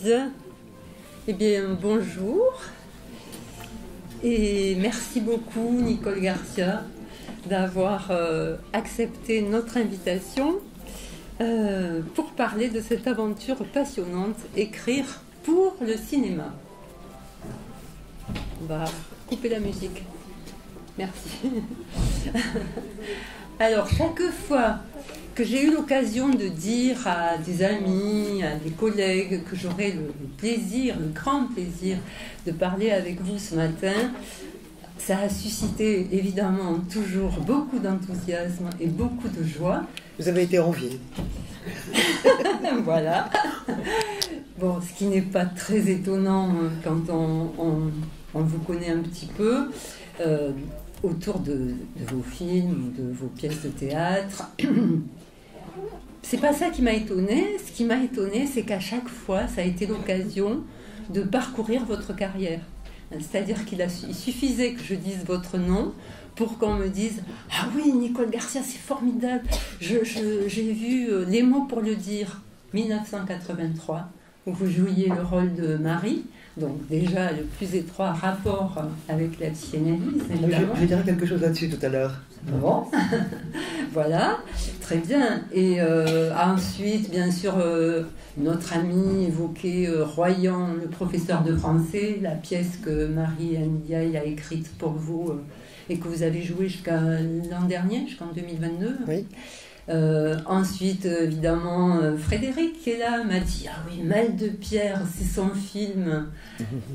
Bien. Eh bien, bonjour. Et merci beaucoup, Nicole Garcia, d'avoir accepté notre invitation pour parler de cette aventure passionnante, écrire pour le cinéma. On va couper la musique. Merci. Alors, chaque fois que j'ai eu l'occasion de dire à des amis, à des collègues que j'aurais le plaisir, le grand plaisir de parler avec vous ce matin, ça a suscité évidemment toujours beaucoup d'enthousiasme et beaucoup de joie. Vous avez été enviée. Voilà. Bon, ce qui n'est pas très étonnant quand on vous connaît un petit peu autour de vos films, de vos pièces de théâtre. C'est pas ça qui m'a étonnée. Ce qui m'a étonnée, c'est qu'à chaque fois, ça a été l'occasion de parcourir votre carrière. C'est-à-dire qu'il suffisait que je dise votre nom pour qu'on me dise « Ah oui, Nicole Garcia, c'est formidable. J'ai vu Les mots pour le dire, 1983, où vous jouiez le rôle de Marie. » Donc déjà, le plus étroit rapport avec la psychanalyse, évidemment. Je dirai quelque chose là-dessus tout à l'heure. Bon, voilà, très bien. Et ensuite, bien sûr, notre ami évoquait Royan, le professeur de français, la pièce que Marie-Anne Diaye a écrite pour vous et que vous avez jouée jusqu'à l'an dernier, jusqu'en 2022. Oui. Ensuite, évidemment, Frédéric qui est là m'a dit « Ah oui, Mal de Pierre, c'est son film,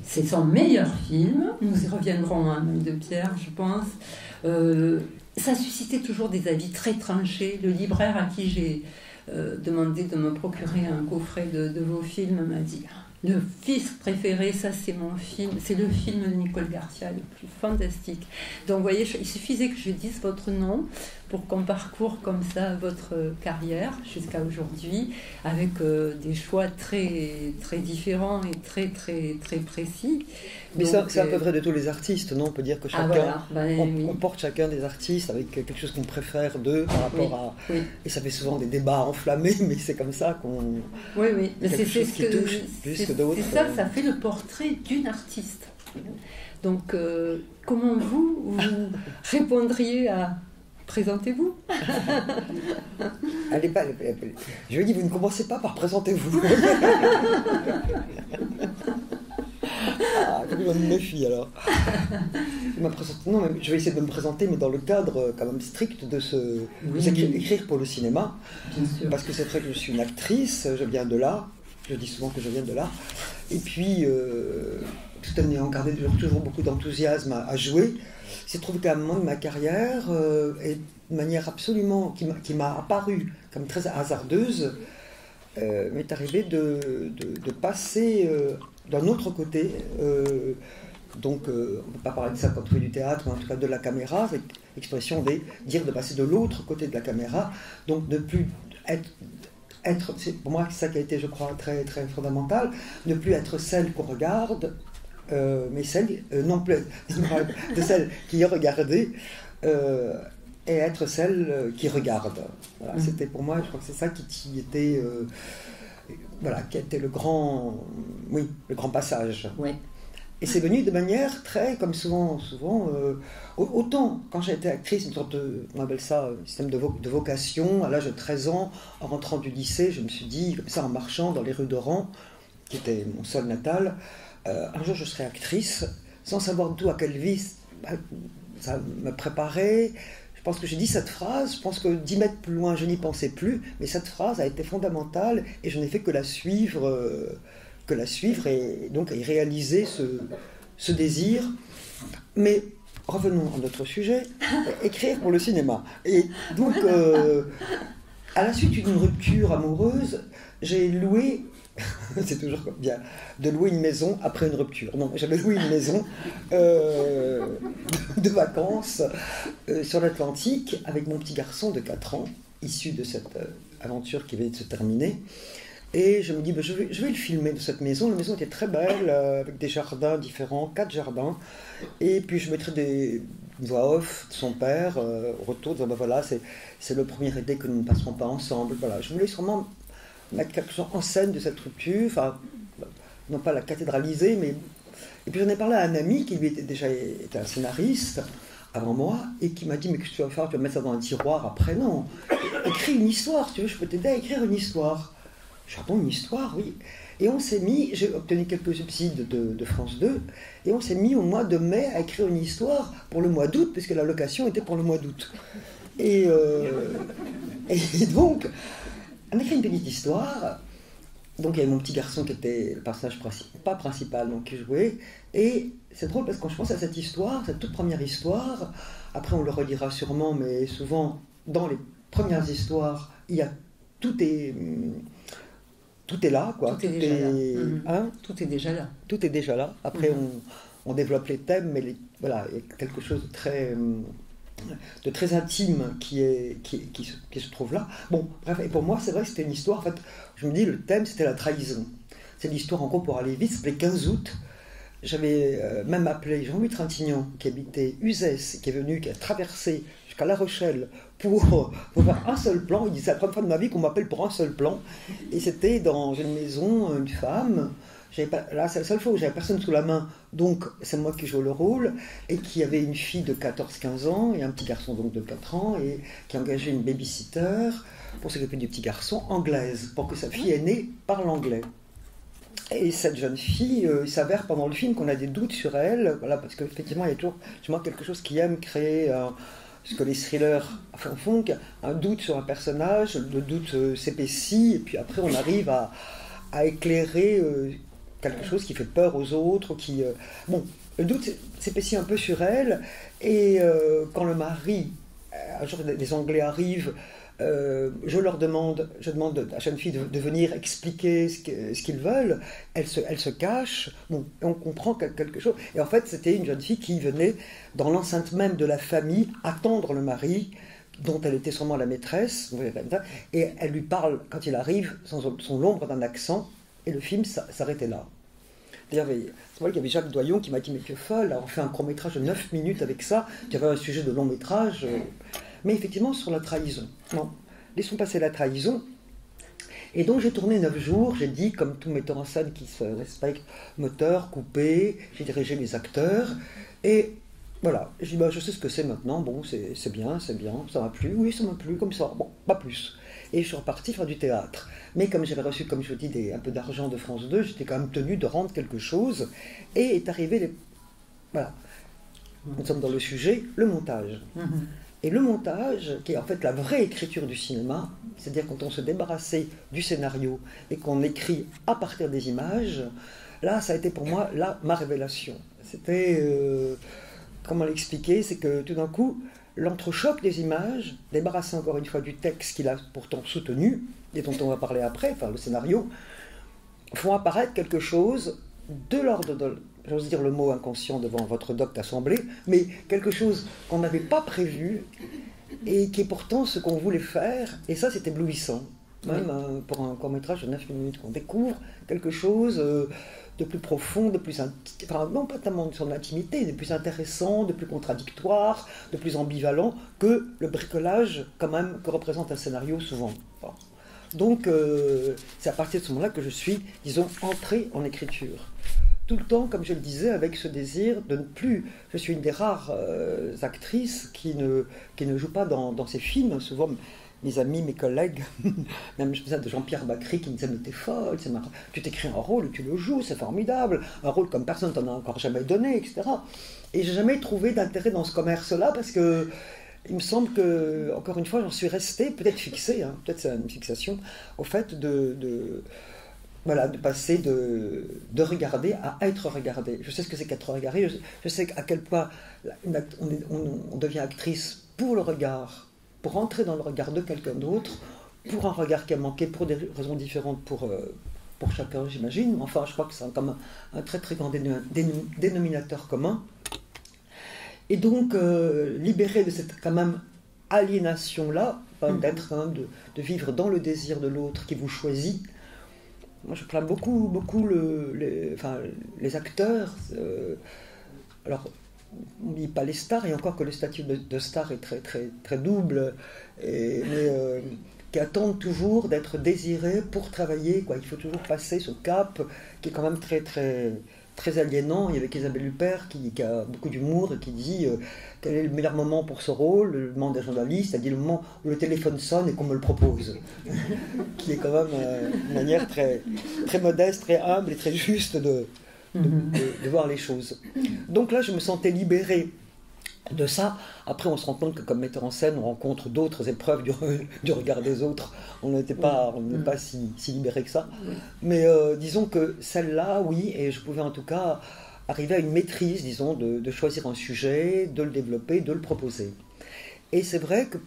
c'est son meilleur film. » Nous y reviendrons à Mal de Pierre, je pense. Ça suscitait toujours des avis très tranchés. Le libraire à qui j'ai demandé de me procurer un coffret de vos films m'a dit « Le fils préféré, ça c'est mon film, c'est le film de Nicole Garcia, le plus fantastique. » Donc vous voyez, il suffisait que je dise votre nom pour qu'on parcourt comme ça votre carrière jusqu'à aujourd'hui, avec des choix très, très différents et très, très, très précis. Mais donc, ça, c'est un peu vrai de tous les artistes, non? On peut dire que chacun, on porte chacun des artistes avec quelque chose qu'on préfère d'eux par rapport à... Oui. Et ça fait souvent des débats enflammés, mais c'est comme ça qu'on... Oui, oui. Mais c'est ce qui touche plus que d'autres. C'est ça fait le portrait d'une artiste. Donc, comment vous répondriez à... Présentez-vous. Allez, je lui ai dit, vous ne commencez pas par présentez-vous. Comme on me méfie alors. Non, mais je vais essayer de me présenter, mais dans le cadre quand même strict de ce... Oui. Écrire pour le cinéma. Bien sûr. Parce que c'est vrai que je suis une actrice, je viens de là. Je dis souvent que je viens de là. Et puis, tout en ayant gardé toujours beaucoup d'enthousiasme à jouer, j'ai trouvé qu'à un moment de ma carrière, et de manière absolument qui m'a apparu comme très hasardeuse, m'est arrivé de passer d'un autre côté. Donc, on ne peut pas parler de ça quand on fait du théâtre, ou en tout cas de la caméra, avec l'expression dire de passer de l'autre côté de la caméra, donc de plus être c'est pour moi ça qui a été, je crois, très, très fondamental, ne plus être celle qu'on regarde, mais celle, non plus de celle qui est regardée, et être celle qui regarde. Voilà, c'était pour moi, je crois que c'est ça qui était, voilà, qui était le grand passage. Oui. Et c'est venu de manière très, comme souvent, autant quand j'ai été actrice, une sorte de, on appelle ça, un système de vocation, à l'âge de 13 ans, en rentrant du lycée, je me suis dit, comme ça, en marchant dans les rues d'Oran, qui était mon sol natal, un jour je serai actrice, sans savoir d'où à quelle vie ça me préparait. Je pense que j'ai dit cette phrase, je pense que 10 mètres plus loin, je n'y pensais plus, mais cette phrase a été fondamentale et je n'ai fait que la suivre et donc y réaliser ce désir. Mais revenons à notre sujet, écrire pour le cinéma. Et donc, à la suite d'une rupture amoureuse, j'ai loué, c'est toujours bien, de louer une maison après une rupture. Non, j'avais loué une maison de vacances sur l'Atlantique avec mon petit garçon de 4 ans, issu de cette aventure qui venait de se terminer. Et je me dis, je vais le filmer de cette maison. La maison était très belle, avec des jardins différents, 4 jardins. Et puis je mettrai des voix off de son père au retour, disant, voilà, c'est le premier été que nous ne passerons pas ensemble. Voilà, je voulais sûrement mettre quelque chose en scène de cette rupture, enfin, non pas la cathédraliser, mais... Et puis j'en ai parlé à un ami qui lui était un scénariste avant moi, et qui m'a dit, mais qu'est-ce que tu vas faire? Tu vas mettre ça dans un tiroir après? Non, écris une histoire, si tu veux, je peux t'aider à écrire une histoire. Je dis, ah bon, une histoire, oui. Et on s'est mis, j'ai obtenu quelques subsides de France 2, et on s'est mis au mois de mai à écrire une histoire pour le mois d'août, puisque la location était pour le mois d'août. Et donc, on a écrit une petite histoire. Donc il y avait mon petit garçon qui était le personnage pas principal, donc qui jouait. Et c'est drôle parce que quand je pense à cette histoire, cette toute première histoire, après on le redira sûrement, mais souvent dans les premières histoires, tout est là, quoi. Tout est déjà là. Hein, tout est déjà là. Tout est déjà là. Après on développe les thèmes, mais voilà, il y a quelque chose de très intime qui se trouve là. Bon, bref, et pour moi, c'est vrai que c'était une histoire, en fait, je me dis, le thème, c'était la trahison. C'est l'histoire, en gros, pour aller vite, c'était le 15 août. J'avais même appelé Jean-Louis Trintignant, qui habitait Uzès, qui a traversé jusqu'à La Rochelle pour faire un seul plan. Il dit, c'est la première fois de ma vie qu'on m'appelle pour un seul plan. Et c'était dans une maison, une femme... Là, c'est la seule fois où j'avais personne sous la main, donc c'est moi qui joue le rôle, et qui avait une fille de 14-15 ans, et un petit garçon donc de 4 ans, et qui engageait une babysitter pour s'occuper du petit garçon, anglaise, pour que sa fille aînée parle anglais. Et cette jeune fille, il s'avère pendant le film qu'on a des doutes sur elle, voilà, parce qu'effectivement, il y a toujours quelque chose qui aime créer ce que les thrillers font, un doute sur un personnage, le doute s'épaissit, et puis après on arrive à éclairer... quelque chose qui fait peur aux autres, bon, le doute s'épaissit un peu sur elle, et quand le mari, un jour les Anglais arrivent, je demande à la jeune fille de venir expliquer ce qu'ils veulent, elle se cache, bon, et on comprend quelque chose, et en fait c'était une jeune fille qui venait dans l'enceinte même de la famille attendre le mari, dont elle était sûrement la maîtresse, et elle lui parle, quand il arrive, sans l'ombre d'un accent, et le film s'arrêtait là. D'ailleurs, c'est vrai qu'il y avait Jacques Doyon qui m'a dit, mais que folle, on fait un court-métrage de 9 minutes avec ça, il y avait un sujet de long-métrage. Mais effectivement, sur la trahison. Non, laissons passer la trahison. Et donc j'ai tourné 9 jours, j'ai dit, comme tout metteur en scène qui se respecte, moteur, coupé, j'ai dirigé les acteurs, et voilà, je dis, je sais ce que c'est maintenant, bon, c'est bien, ça m'a plu, oui, ça m'a plu, comme ça, bon, pas plus. Et je suis reparti faire du théâtre. Mais comme j'avais reçu, comme je vous dis, un peu d'argent de France 2, j'étais quand même tenu de rendre quelque chose. Et est arrivé, voilà, nous sommes dans le sujet, le montage. Et le montage, qui est en fait la vraie écriture du cinéma, c'est-à-dire quand on se débarrassait du scénario et qu'on écrit à partir des images, là, ça a été pour moi, ma révélation. C'était, comment l'expliquer, c'est que tout d'un coup, l'entrechoc des images, débarrassé encore une fois du texte qu'il a pourtant soutenu, et dont on va parler après, enfin le scénario, font apparaître quelque chose de l'ordre de, j'ose dire le mot inconscient devant votre docte assemblée, mais quelque chose qu'on n'avait pas prévu, et qui est pourtant ce qu'on voulait faire, et ça c'est éblouissant, même pour un court-métrage de 9 minutes, qu'on découvre quelque chose de plus profond, de plus enfin, non pas tellement sur l'intimité, de plus intéressant, de plus contradictoire, de plus ambivalent que le bricolage quand même que représente un scénario souvent. Bon. Donc c'est à partir de ce moment-là que je suis, disons, entré en écriture. Tout le temps, comme je le disais, avec ce désir de ne plus... Je suis une des rares actrices qui ne joue pas dans ces films, souvent... Mes amis, mes collègues, même je faisais de Jean-Pierre Bacry qui me disait, mais t'es folle, tu t'écris un rôle et tu le joues, c'est formidable, un rôle comme personne t'en a encore jamais donné, etc. Et j'ai jamais trouvé d'intérêt dans ce commerce-là parce que il me semble que, encore une fois, j'en suis resté, peut-être fixé, hein, peut-être c'est une fixation, au fait de passer de regarder à être regardé. Je sais ce que c'est qu'être regardé, je sais à quel point on devient actrice pour le regard, pour entrer dans le regard de quelqu'un d'autre, pour un regard qui a manqué, pour des raisons différentes pour chacun, j'imagine. Enfin, je crois que c'est un très très grand dénominateur commun. Et donc, libéré de cette quand même aliénation-là, d'être, de vivre dans le désir de l'autre qui vous choisit. Moi, je plains beaucoup les acteurs. Alors, on ne dit pas les stars, et encore que le statut de star est très, très, très double. Mais qui attendent toujours d'être désirés pour travailler, quoi. Il faut toujours passer ce cap qui est quand même très, très, très aliénant. Il y avait Isabelle Huppert qui a beaucoup d'humour et qui dit quel est le meilleur moment pour ce rôle, le moment des journalistes, c'est-à-dire le moment où le téléphone sonne et qu'on me le propose. Qui est quand même une manière très, très modeste, très humble et très juste de voir les choses. Donc là, je me sentais libérée de ça. Après, on se rend compte que comme metteur en scène, on rencontre d'autres épreuves du regard des autres. On n'est pas si libéré que ça. Mais disons que celle-là, oui, et je pouvais en tout cas arriver à une maîtrise, disons, de choisir un sujet, de le développer, de le proposer. Et c'est vrai que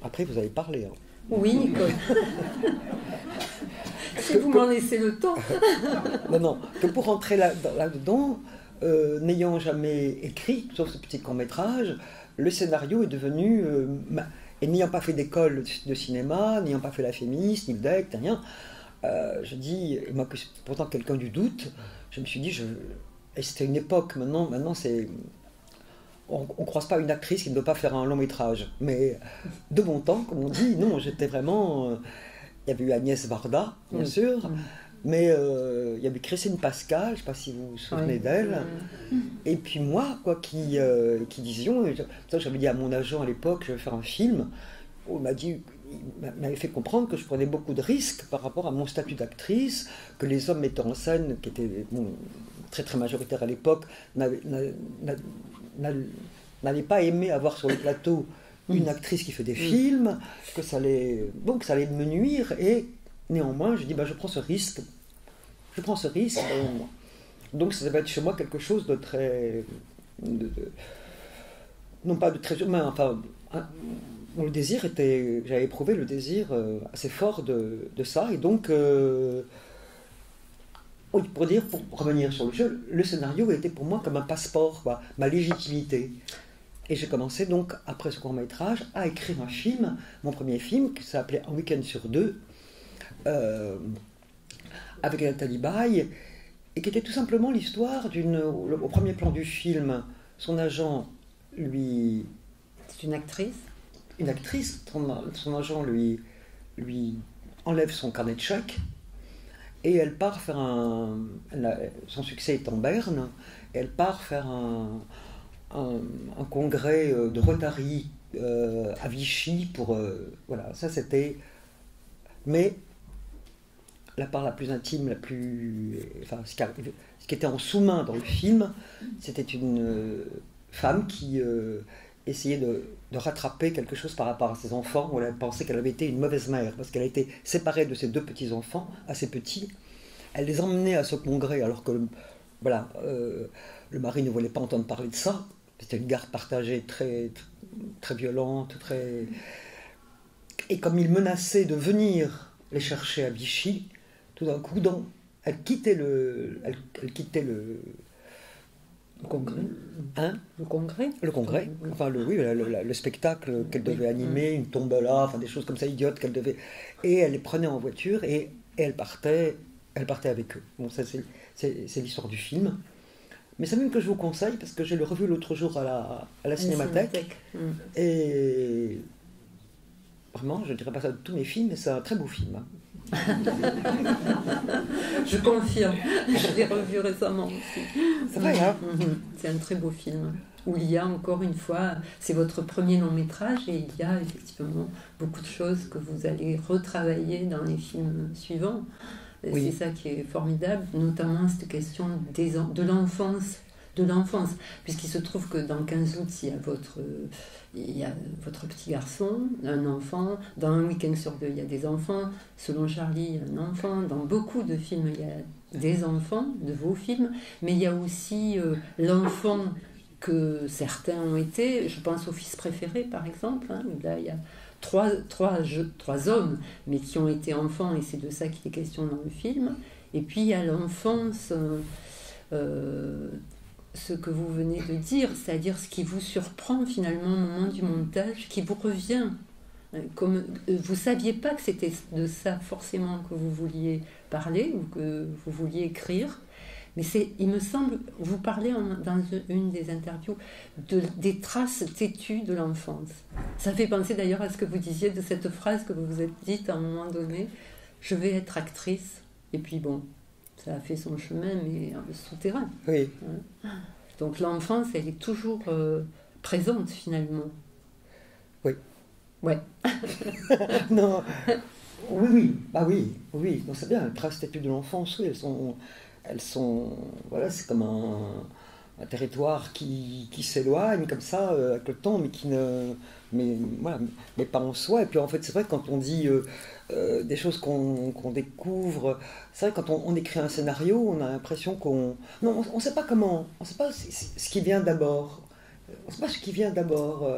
après, vous avez parlé. Hein. Oui, Nicole. Si vous m'en laissez le temps. Non, que pour entrer là-dedans, n'ayant jamais écrit, sauf ce petit court-métrage, le scénario est devenu... et n'ayant pas fait d'école de cinéma, n'ayant pas fait la féministe, ni le DEC, rien, je dis, et moi que pourtant quelqu'un du doute, je me suis dit, et c'était une époque, maintenant c'est... On ne croise pas une actrice qui ne doit pas faire un long métrage, mais de mon temps, comme on dit, non, j'étais vraiment... il y avait eu Agnès Varda, bien sûr, mais il y avait Christine Pascal, je ne sais pas si vous vous souvenez d'elle, et puis moi, quoi, qui disions, j'avais dit à mon agent à l'époque, je vais faire un film, il m'avait fait comprendre que je prenais beaucoup de risques par rapport à mon statut d'actrice, que les hommes metteurs en scène, qui étaient très très majoritaires à l'époque, n'allaient pas aimer avoir sur le plateau une actrice qui fait des films, que ça allait me nuire, et néanmoins je dis je prends ce risque, donc ça va être chez moi quelque chose de très non pas de très humain, enfin le désir était, j'avais éprouvé le désir assez fort de ça, et donc pour revenir sur le jeu, le scénario était pour moi comme un passeport, quoi, ma légitimité. Et j'ai commencé donc, après ce court-métrage, à écrire un film, mon premier film, qui s'appelait Un week-end sur deux, avec Nathalie Baye, et qui était tout simplement l'histoire au premier plan du film, son agent lui... C'est une actrice ? Une actrice, son agent lui enlève son carnet de chèques, et elle part faire son succès est en Berne, et elle part faire un congrès de Rotary à Vichy pour... voilà, ça c'était... Mais la part la plus intime, ce qui était en sous-main dans le film, c'était une femme qui essayait de rattraper quelque chose par rapport à ses enfants, où elle pensait qu'elle avait été une mauvaise mère, parce qu'elle a été séparée de ses deux petits-enfants, assez petits. Elle les emmenait à ce congrès, alors que le mari ne voulait pas entendre parler de ça. C'était une garde partagée très, très violente, très... Et comme il menaçait de venir les chercher à Vichy, tout d'un coup, elle quittait le congrès. Hein ? Le congrès. Le congrès. Enfin, le spectacle qu'elle devait animer, une tombola, enfin des choses comme ça idiotes qu'elle devait... Et elle les prenait en voiture et elle partait avec eux. Bon, ça c'est l'histoire du film. Mais c'est même que je vous conseille, parce que j'ai le revu l'autre jour à la Cinémathèque. Et vraiment, je ne dirais pas ça de tous mes films, mais c'est un très beau film. Je confirme, je l'ai revu récemment aussi. C'est vrai, hein ? C'est un très beau film, où il y a encore une fois, c'est votre premier long métrage, et il y a effectivement beaucoup de choses que vous allez retravailler dans les films suivants. Oui. C'est ça qui est formidable, notamment cette question de l'enfance, puisqu'il se trouve que dans 15 août, il y a votre petit garçon, un enfant, dans Un week-end sur deux, il y a des enfants, selon Charlie, il y a un enfant, dans beaucoup de films, il y a des enfants, de vos films, mais il y a aussi l'enfant que certains ont été, je pense au Fils préféré par exemple, là il y a trois hommes, mais qui ont été enfants, et c'est de ça qu'il est question dans le film. Et puis il y a l'enfance, ce que vous venez de dire, c'est-à-dire ce qui vous surprend finalement au moment du montage, qui vous revient. Comme vous ne saviez pas que c'était de ça forcément que vous vouliez parler ou que vous vouliez écrire, Mais il me semble, vous parlez dans une des interviews des traces têtues de l'enfance. Ça fait penser d'ailleurs à ce que vous disiez de cette phrase que vous vous êtes dite à un moment donné, je vais être actrice. Et puis bon, ça a fait son chemin, mais souterrain. Oui. Donc l'enfance, elle est toujours présente finalement. Oui. Ouais. Non. Oui. Non, c'est bien, les traces têtues de l'enfance, oui, elles sont, voilà, c'est comme un territoire qui s'éloigne comme ça avec le temps, mais pas en soi. Et puis en fait, c'est vrai que quand on dit des choses qu'on découvre, c'est vrai que quand on écrit un scénario, on a l'impression non, on sait pas comment, on sait pas ce qui vient d'abord. On sait pas ce qui vient d'abord.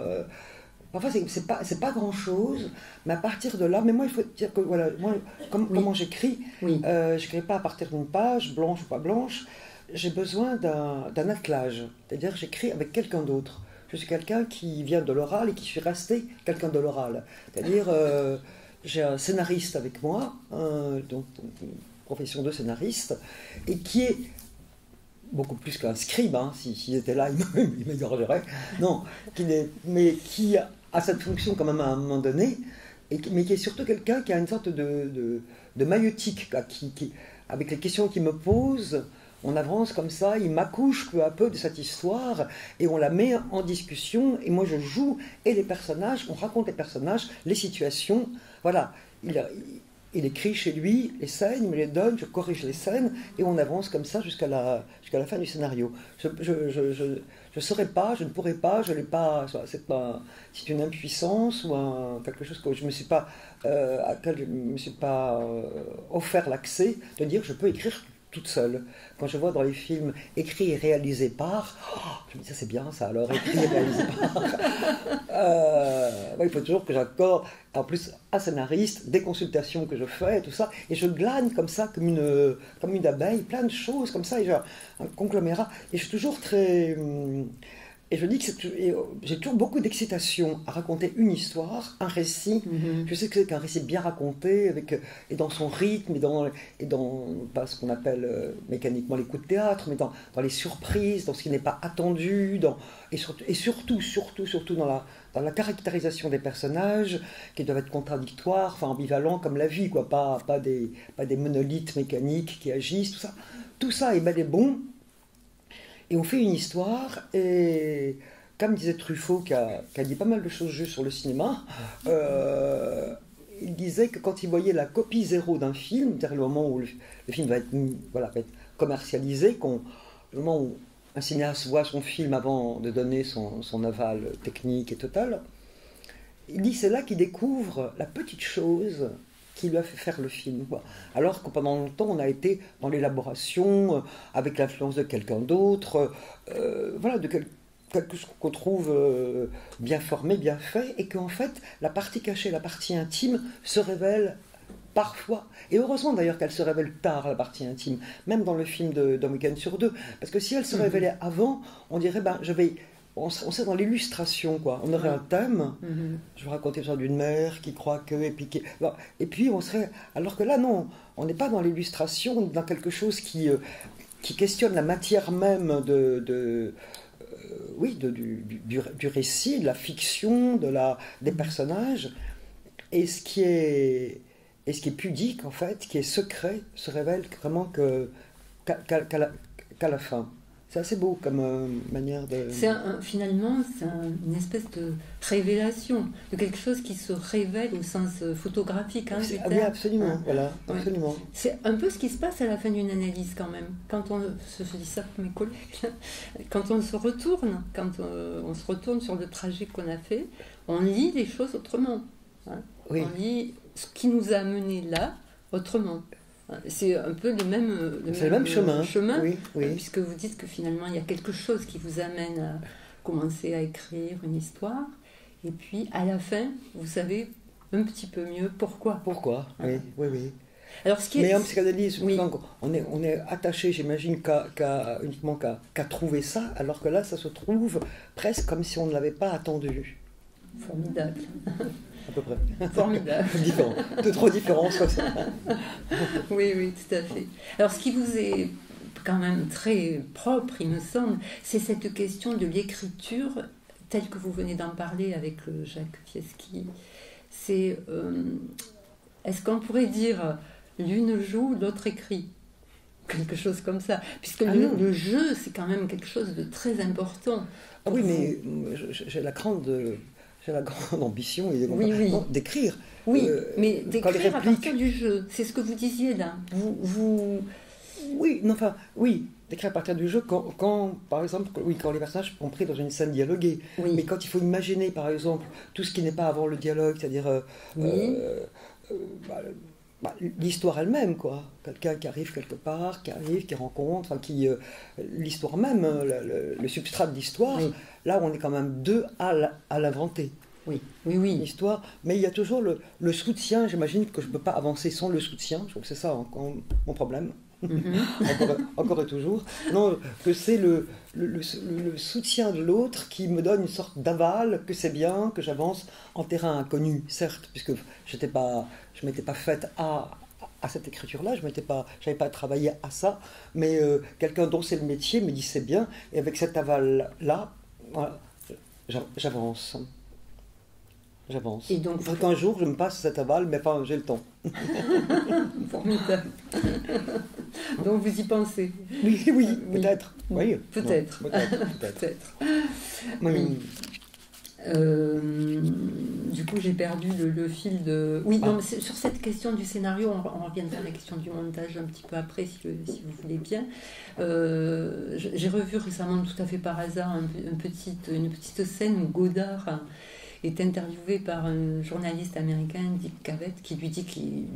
Parfois, c'est pas grand-chose, mais à partir de là, mais moi, il faut dire que, voilà, moi, comment j'écris, je n'écris pas à partir d'une page, blanche ou pas blanche, j'ai besoin d'un attelage, c'est-à-dire que j'écris avec quelqu'un d'autre. Je suis quelqu'un qui vient de l'oral et qui suis resté quelqu'un de l'oral. C'est-à-dire, j'ai un scénariste avec moi, donc une profession de scénariste, et qui est beaucoup plus qu'un scribe, hein, s'il était là, il m'égorgerait. Non, mais qui a cette fonction quand même à un moment donné, mais qui est surtout quelqu'un qui a une sorte de maïeutique, avec les questions qu'il me pose, on avance comme ça, il m'accouche peu à peu de cette histoire, et on la met en discussion, et moi je joue, et les personnages, on raconte les personnages, les situations, voilà. Il écrit chez lui les scènes, il me les donne, je corrige les scènes, et on avance comme ça jusqu'à la fin du scénario. Je saurais pas, je ne pourrais pas, je l'ai pas. C'est une impuissance ou quelque chose que je me suis pas, à laquelle je me suis pas offert l'accès de dire je peux écrire toute seule. Quand je vois dans les films écrit et réalisé par, je me dis ça c'est bien ça, alors écrit et réalisé par. Il faut toujours que j'accorde, en plus un scénariste, des consultations que je fais, tout ça, et je glane comme ça, comme une abeille, plein de choses comme ça, et j'ai un conglomérat, et je suis toujours très... Et je dis que j'ai toujours beaucoup d'excitation à raconter une histoire, un récit. Je sais que c'est qu'un récit bien raconté, et dans son rythme, et dans pas ce qu'on appelle mécaniquement les coups de théâtre, mais dans les surprises, dans ce qui n'est pas attendu, et surtout dans la caractérisation des personnages, qui doivent être contradictoires, enfin ambivalents comme la vie, quoi, pas des monolithes mécaniques qui agissent, tout ça. Tout ça est bel et bon. Et on fait une histoire, et comme disait Truffaut, qui a dit pas mal de choses justes sur le cinéma, il disait que quand il voyait la copie zéro d'un film, c'est-à-dire le moment où le film va être commercialisé, le moment où un cinéaste voit son film avant de donner son aval technique et total, il dit c'est là qu'il découvre la petite chose qui lui a fait faire le film. Alors que pendant longtemps, on a été dans l'élaboration, avec l'influence de quelqu'un d'autre, de quelque chose qu'on trouve bien formé, bien fait, et qu'en fait, la partie cachée, la partie intime, se révèle parfois, et heureusement d'ailleurs qu'elle se révèle tard, la partie intime, même dans le film d'un week-end sur deux, parce que si elle se révélait avant, on dirait, on serait dans l'illustration, quoi. On aurait un thème. Je vais raconter l'histoire d'une mère qui croit que... Et puis on serait... Alors que là, non, on n'est pas dans l'illustration, on est dans quelque chose qui questionne la matière même du récit, de la fiction, des personnages. Et ce qui est pudique, en fait, qui est secret, se révèle vraiment qu'à la fin. C'est assez beau comme manière de... Finalement, c'est une espèce de révélation, de quelque chose qui se révèle au sens photographique. Hein, oui, absolument. Voilà, absolument. C'est un peu ce qui se passe à la fin d'une analyse quand même. Quand je dis ça pour mes collègues, quand on se retourne, on se retourne sur le trajet qu'on a fait, on lit les choses autrement. Hein. Oui. On lit ce qui nous a amené là autrement. C'est un peu le même chemin oui. Puisque vous dites que finalement il y a quelque chose qui vous amène à commencer à écrire une histoire, et puis à la fin vous savez un petit peu mieux pourquoi. Oui. Alors, mais en psychanalyse, on est attaché, j'imagine, uniquement qu'à trouver ça, alors que là ça se trouve presque comme si on ne l'avait pas attendu. Formidable. À peu près. Formidable. Différent. De trop différents, quoi. Oui, tout à fait. Alors, ce qui vous est quand même très propre, il me semble, c'est cette question de l'écriture, telle que vous venez d'en parler avec Jacques Fieschi. C'est, est-ce qu'on pourrait dire l'une joue, l'autre écrit? Quelque chose comme ça. Puisque le jeu, c'est quand même quelque chose de très important. Ah oui, mais j'ai la grande ambition d'écrire. Oui, mais d'écrire à partir du jeu. C'est ce que vous disiez là. Oui, d'écrire à partir du jeu quand, par exemple, quand les personnages sont pris dans une scène dialoguée. Oui. Mais quand il faut imaginer, par exemple, tout ce qui n'est pas avant le dialogue, c'est-à-dire l'histoire elle-même, quoi. Quelqu'un qui arrive quelque part, qui rencontre, l'histoire même, le substrat de l'histoire, là on est quand même deux à l'inventer. Oui. L'histoire, mais il y a toujours le soutien, j'imagine que je ne peux pas avancer sans le soutien, je trouve que c'est ça mon problème. Encore et toujours. Non, que c'est le soutien de l'autre qui me donne une sorte d'aval, que c'est bien, que j'avance en terrain inconnu, certes, puisque je ne m'étais pas faite à cette écriture-là, je n'avais pas travaillé à ça, mais quelqu'un dont c'est le métier me dit c'est bien, et avec cet aval-là, voilà, j'avance. Et donc, il faut qu'un jour je me passe cet aval, mais enfin j'ai le temps. Formidable. Donc vous y pensez? Oui, peut-être. Oui, peut-être. Oui. Du coup, j'ai perdu le fil de... Oui, non, mais sur cette question du scénario, on reviendra à la question du montage un petit peu après, si vous voulez bien. J'ai revu récemment, tout à fait par hasard, une petite scène où Godard est interviewé par un journaliste américain, Dick Cavett, qui lui dit qu'il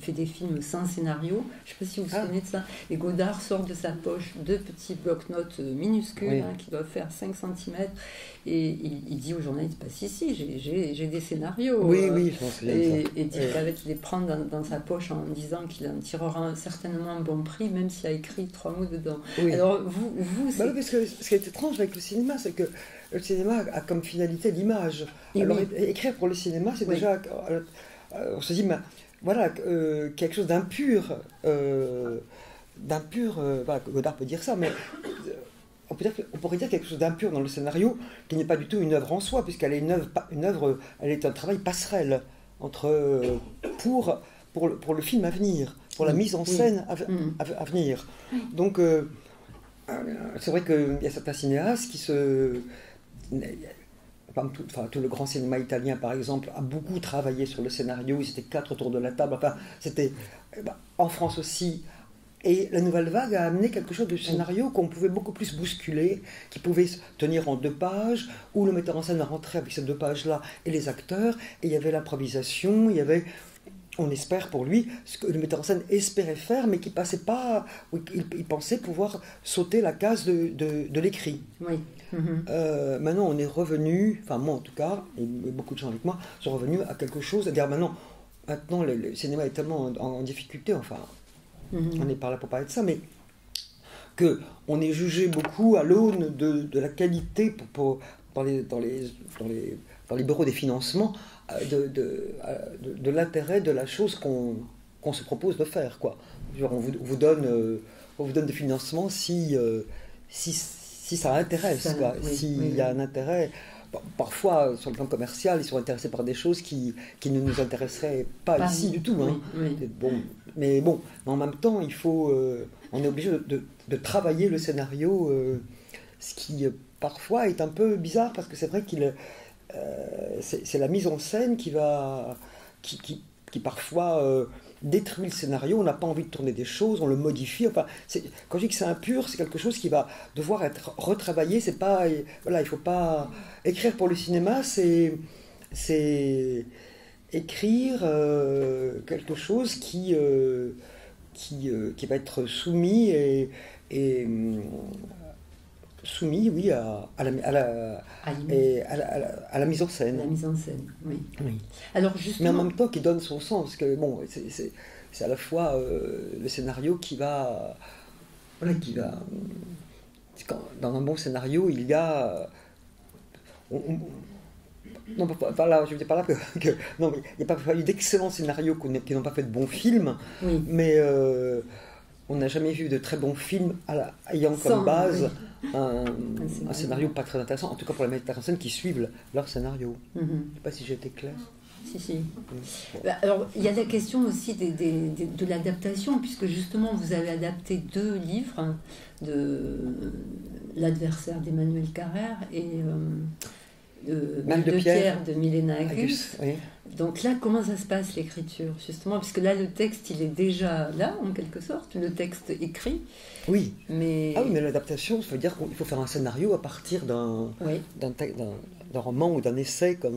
fait des films sans scénario. Je ne sais pas si vous vous souvenez de ça. Et Godard sort de sa poche 2 petits blocs-notes minuscules qui doivent faire 5 cm. Et il dit au journaliste, si, j'ai des scénarios. Oui, je m'en souviens de ça. Et Dick Cavett les prend dans sa poche en disant qu'il en tirera certainement un bon prix, même s'il a écrit 3 mots dedans. Oui. Alors, vous parce que ce qui est étrange avec le cinéma, c'est que le cinéma a comme finalité l'image. Alors, écrire pour le cinéma, c'est déjà... on se dit, quelque chose d'impur. Godard peut dire ça, mais on pourrait dire quelque chose d'impur dans le scénario, qui n'est pas du tout une œuvre en soi, puisqu'elle est une œuvre, elle est un travail passerelle pour le film à venir, pour la mise en scène à venir. Donc, c'est vrai qu'il y a certains cinéastes qui tout le grand cinéma italien, par exemple, a beaucoup travaillé sur le scénario. Ils étaient 4 autour de la table. Enfin, c'était en France aussi. Et la nouvelle vague a amené quelque chose de scénario qu'on pouvait beaucoup plus bousculer, qui pouvait tenir en 2 pages, où le metteur en scène rentrait avec ces 2 pages-là et les acteurs. Et il y avait l'improvisation, il y avait... On espère pour lui ce que le metteur en scène espérait faire, mais qui passait pas. Il pensait pouvoir sauter la case de l'écrit. Oui. Maintenant, on est revenu, enfin moi en tout cas, et beaucoup de gens avec moi, sont revenus à quelque chose. C'est-à-dire maintenant le cinéma est tellement en difficulté, enfin, on est par là pour parler de ça, mais qu'on est jugé beaucoup à l'aune de la qualité dans les bureaux des financements, de l'intérêt de la chose qu'on se propose de faire, quoi. On vous donne des financements si ça intéresse, quoi. S'il y a un intérêt. Parfois, sur le plan commercial, ils sont intéressés par des choses qui ne nous intéresseraient pas ici du tout. Hein. Mais en même temps, on est obligé de travailler le scénario, ce qui parfois est un peu bizarre, parce que c'est vrai qu'il c'est la mise en scène qui parfois détruit le scénario. On n'a pas envie de tourner des choses, on le modifie. Enfin, quand je dis que c'est impur, c'est quelque chose qui va devoir être retravaillé. C'est pas, voilà, il faut pas écrire pour le cinéma, c'est écrire quelque chose qui va être soumis soumis, oui, à la mise en scène. La mise en scène, oui. Alors, justement... Mais en même temps, qui donne son sens, parce que bon, c'est à la fois le scénario qui va... Dans un bon scénario, il y a... non, pas là, je veux dire par là que non, il n'y a pas eu d'excellents scénarios qui n'ont pas fait de bons films, mais on n'a jamais vu de très bons films ayant comme base un scénario pas très intéressant, en tout cas pour les metteurs en scène qui suivent leur scénario. Je ne sais pas si j'ai été clair. Si. Bon. Alors, il y a la question aussi de l'adaptation, puisque justement, vous avez adapté 2 livres, de L'adversaire d'Emmanuel Carrère et Mal de Pierre de Milena Agus. Oui. Donc là, comment ça se passe, l'écriture, justement? Puisque là, le texte, il est déjà là, en quelque sorte, le texte écrit. Oui. Mais l'adaptation, ça veut dire qu'il faut faire un scénario à partir d'un roman ou d'un essai, comme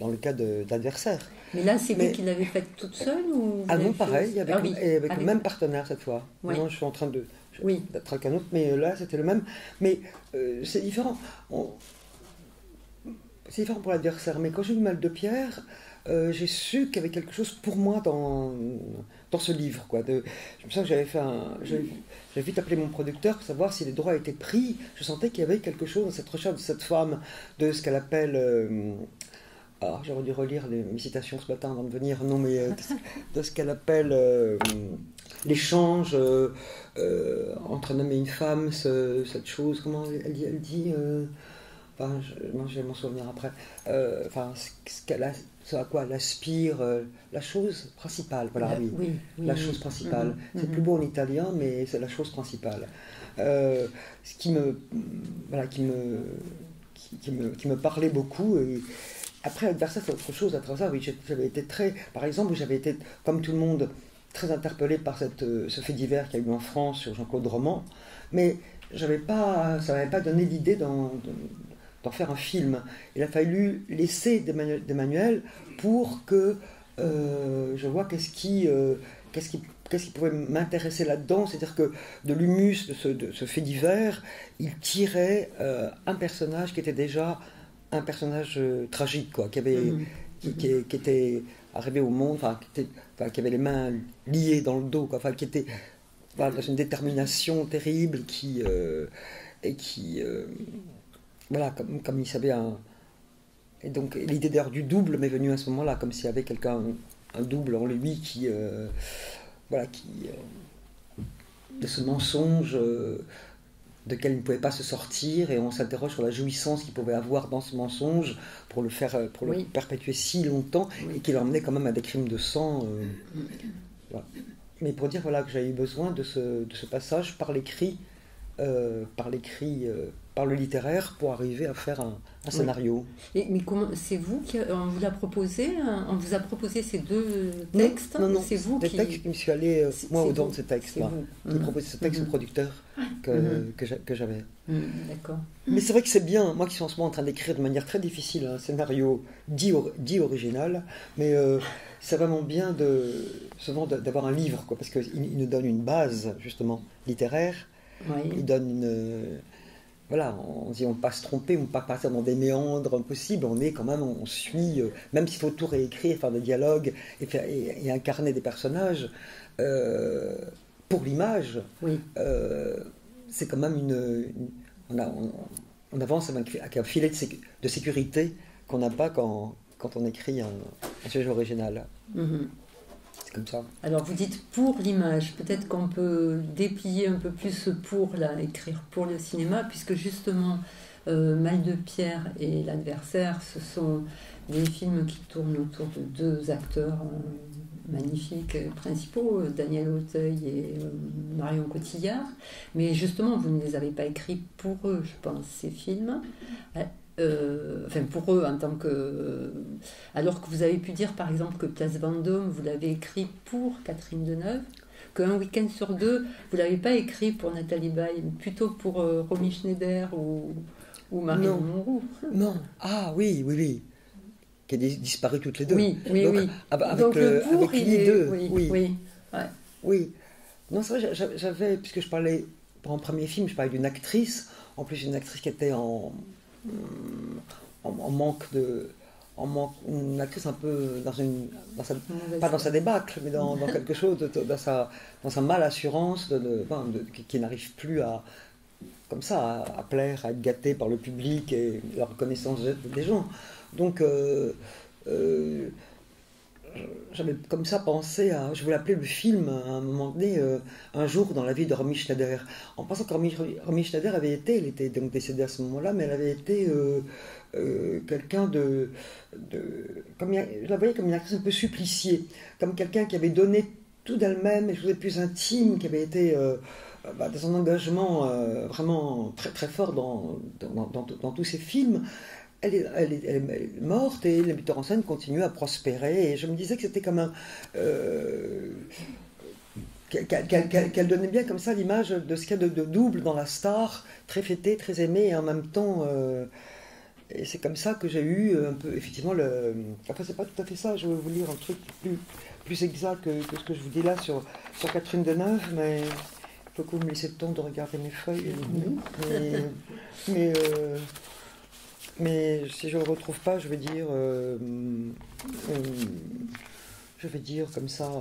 dans le cas d'Adversaire. Mais là, c'est vous qui l'avez faite toute seule ou non, pareil, avec le même partenaire cette fois. Oui. Non, je suis en train d'être avec un autre, mais là, c'était le même. Mais c'est différent. C'est différent pour l'Adversaire, mais quand j'ai eu Mal de Pierre, j'ai su qu'il y avait quelque chose pour moi dans ce livre. Je me sens que j'ai vite appelé mon producteur pour savoir si les droits étaient pris. Je sentais qu'il y avait quelque chose dans cette recherche de cette femme, de ce qu'elle appelle... j'aurais dû relire mes citations ce matin avant de venir. Non, mais de ce qu'elle appelle l'échange entre un homme et une femme, cette chose, comment elle dit je vais m'en souvenir après. Ce à quoi elle aspire, la chose principale. Voilà, oui. La chose principale. C'est plus beau en italien, mais c'est la chose principale. Ce qui me parlait beaucoup. Et après, Adversaire, c'est autre chose. À travers ça, oui, j'avais été par exemple, j'avais été, comme tout le monde, très interpellé par ce fait divers qu'il y a eu en France sur Jean-Claude Roman, mais ça m'avait pas donné l'idée d'en faire un film. Il a fallu l'essai d'Emmanuel pour que je vois qu'est-ce qui pouvait m'intéresser là-dedans. C'est-à-dire que de l'humus de ce fait divers, il tirait un personnage qui était déjà un personnage tragique, qui était arrivé au monde, qui avait les mains liées dans le dos, qui était dans une détermination terrible voilà, comme il savait Et donc l'idée d'ailleurs du double m'est venue à ce moment-là, comme s'il y avait un double en lui qui de ce mensonge de quel il ne pouvait pas se sortir, et on s'interroge sur la jouissance qu'il pouvait avoir dans ce mensonge pour le perpétuer si longtemps, et qui l'emmenait quand même à des crimes de sang. Voilà. Mais pour dire que j'avais eu besoin de ce passage par l'écrit, par le littéraire, pour arriver à faire un scénario. Mais comment, c'est vous on vous l'a proposé, on vous a proposé ces 2 textes? Non, c'est vous des textes qui me suis allé au-dedans de ces textes-là. J'ai proposé ce texte au producteur que j'avais. D'accord. Mais c'est vrai que c'est bien, moi qui suis en ce moment en train d'écrire de manière très difficile un scénario dit original, mais c'est vraiment bien d'avoir un livre, parce qu'il nous donne une base, justement, littéraire. Il donne on dit on ne peut pas se tromper, on ne peut pas partir dans des méandres impossibles, on suit, même s'il faut tout réécrire, faire des dialogues et incarner des personnages, pour l'image, c'est quand même on avance avec un filet de sécurité qu'on n'a pas quand on écrit un sujet original. C'est comme ça. Alors vous dites pour l'image, peut-être qu'on peut déplier un peu plus ce pour écrire pour le cinéma, puisque justement Mal de Pierre et L'Adversaire, ce sont des films qui tournent autour de 2 acteurs magnifiques principaux, Daniel Auteuil et Marion Cotillard, mais justement vous ne les avez pas écrits pour eux, je pense, ces films. Pour eux en tant que... Alors que vous avez pu dire par exemple que Place Vendôme, vous l'avez écrit pour Catherine Deneuve, qu'un week-end sur 2, vous l'avez pas écrit pour Nathalie Baye, plutôt pour Romy Schneider ou Marion Monroe. Non, oui. Qui a disparu toutes les 2. Oui. Donc les 2. Oui. Non, c'est vrai, j'avais, puisque je parlais, pour un premier film, je parlais d'une actrice, en plus une actrice qui était en manque une actrice un peu pas dans sa débâcle, mais dans quelque chose dans sa mal-assurance qui n'arrive plus à plaire, à être gâtée par le public et la reconnaissance des gens. Donc j'avais comme ça pensé à... Je voulais appeler le film, à un moment donné, Un jour dans la vie de Romy Schneider. En pensant que Romy Schneider avait été, elle était donc décédée à ce moment-là, mais elle avait été quelqu'un comme, je la voyais comme une actrice un peu suppliciée, comme quelqu'un qui avait donné tout d'elle-même, et chose plus intime, qui avait été... dans son engagement vraiment très, très fort dans tous ses films. Elle est morte et le metteur en scène continue à prospérer. Et je me disais que c'était comme un... qu'elle donnait bien comme ça l'image de ce qu'il y a de double dans la star, très fêtée, très aimée, et en même temps... et c'est comme ça que j'ai eu un peu, effectivement, enfin, c'est pas tout à fait ça, je vais vous lire un truc plus exact que ce que je vous dis là sur Catherine Deneuve, mais... Il faut que vous me laissiez le temps de regarder mes feuilles. Mais si je ne le retrouve pas, je vais dire comme ça.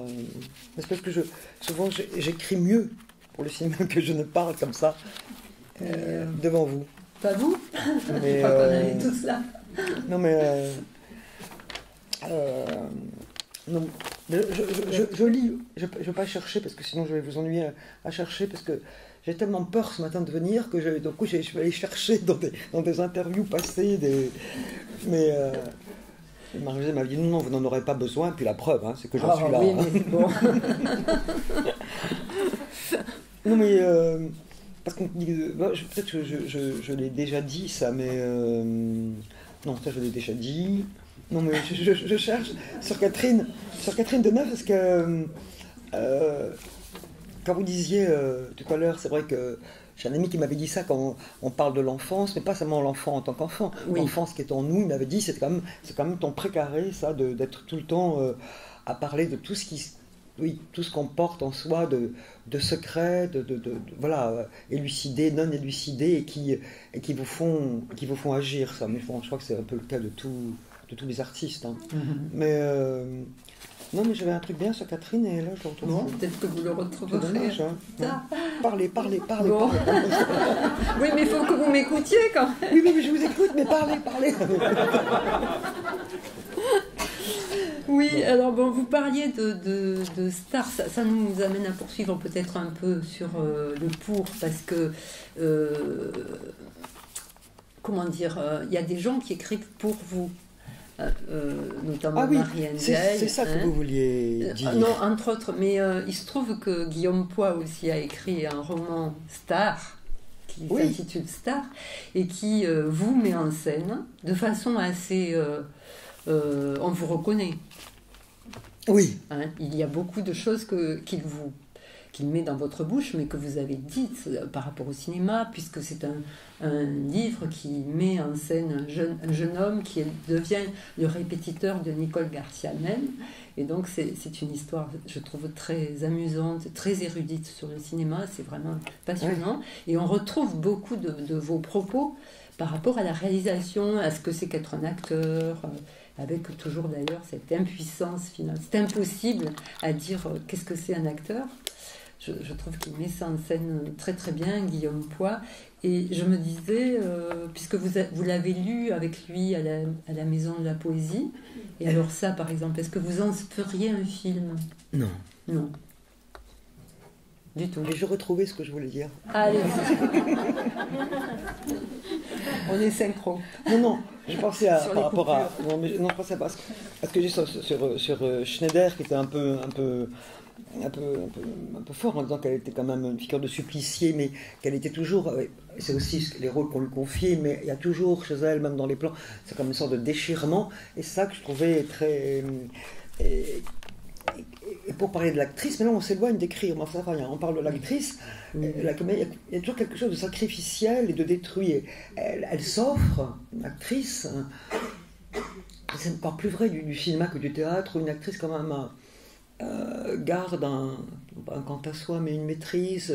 C'est parce que souvent j'écris mieux pour le cinéma que je ne parle comme ça devant vous. Pas vous? Mais, on avait tous là. Non mais... non, je lis, je ne vais pas chercher parce que sinon je vais vous ennuyer à chercher parce que j'ai tellement peur ce matin de venir que je vais aller chercher dans des interviews passées, mais Marie-Josée m'a dit non, vous n'en aurez pas besoin, puis la preuve, c'est que j'en suis là. Oui, mais c'est bon. Non mais, parce qu'on dit, peut-être que je l'ai déjà dit ça, mais non, ça je l'ai déjà dit. Non, mais je cherche sur Catherine Deneuve, parce que quand vous disiez tout à l'heure, c'est vrai que j'ai un ami qui m'avait dit ça quand on parle de l'enfance, mais pas seulement l'enfant en tant qu'enfant. Oui. L'enfance qui est en nous, il m'avait dit, c'est quand même ton précaré, ça, d'être tout le temps à parler de tout ce qu'on porte en soi, de secrets, voilà, élucidés, non élucidés, et qui vous font agir, ça. Mais je crois que c'est un peu le cas de tous les artistes. Mais non, mais j'avais un truc bien sur Catherine et là je le retrouve. Bon, peut-être que vous le retrouverez. C'est dommage, Parlez. Bon. Oui, mais il faut que vous m'écoutiez quand même. Oui, mais je vous écoute, mais parlez. Oui, alors bon, vous parliez de stars, ça nous amène à poursuivre peut-être un peu sur le pour, parce que comment dire, il y a des gens qui écrivent pour vous. Notamment Marianne Gay. C'est ça que vous vouliez dire. Non, entre autres, mais il se trouve que Guillaume Poix aussi a écrit un roman Star qui s'intitule Star et qui vous met en scène de façon assez... on vous reconnaît. Oui. Il y a beaucoup de choses qu'il met dans votre bouche, mais que vous avez dites par rapport au cinéma, puisque c'est un livre qui met en scène un jeune homme qui devient le répétiteur de Nicole Garcia-Même. Et donc c'est une histoire, je trouve, très amusante, très érudite sur le cinéma, c'est vraiment passionnant. Oui. Et on retrouve beaucoup de vos propos par rapport à la réalisation, à ce que c'est qu'être un acteur, avec toujours d'ailleurs cette impuissance finale. C'est impossible à dire qu'est-ce que c'est un acteur. Je trouve qu'il met ça en scène très très bien, Guillaume Poix. Et je me disais, puisque vous l'avez lu avec lui à la Maison de la Poésie, et alors ça par exemple, est-ce que vous en feriez un film? Non. Non. Du tout. Mais je retrouvais ce que je voulais dire. Allez. On est synchro. Non, je pensais par rapport à... Non, je pensais à ce que j'ai sur Schneider, qui était un peu fort en disant qu'elle était quand même une figure de supplicié, mais qu'elle était toujours, c'est aussi les rôles qu'on lui confiait, mais il y a toujours chez elle, même dans les plans, c'est comme une sorte de déchirement, et c'est ça que je trouvais très... Et pour parler de l'actrice, mais là on s'éloigne d'écrire, mais ça va rien, on parle de l'actrice, il y a toujours quelque chose de sacrificiel et de détruit. Elle s'offre, une actrice, c'est encore plus vrai du cinéma que du théâtre, où une actrice quand même garde un quant à soi, mais une maîtrise,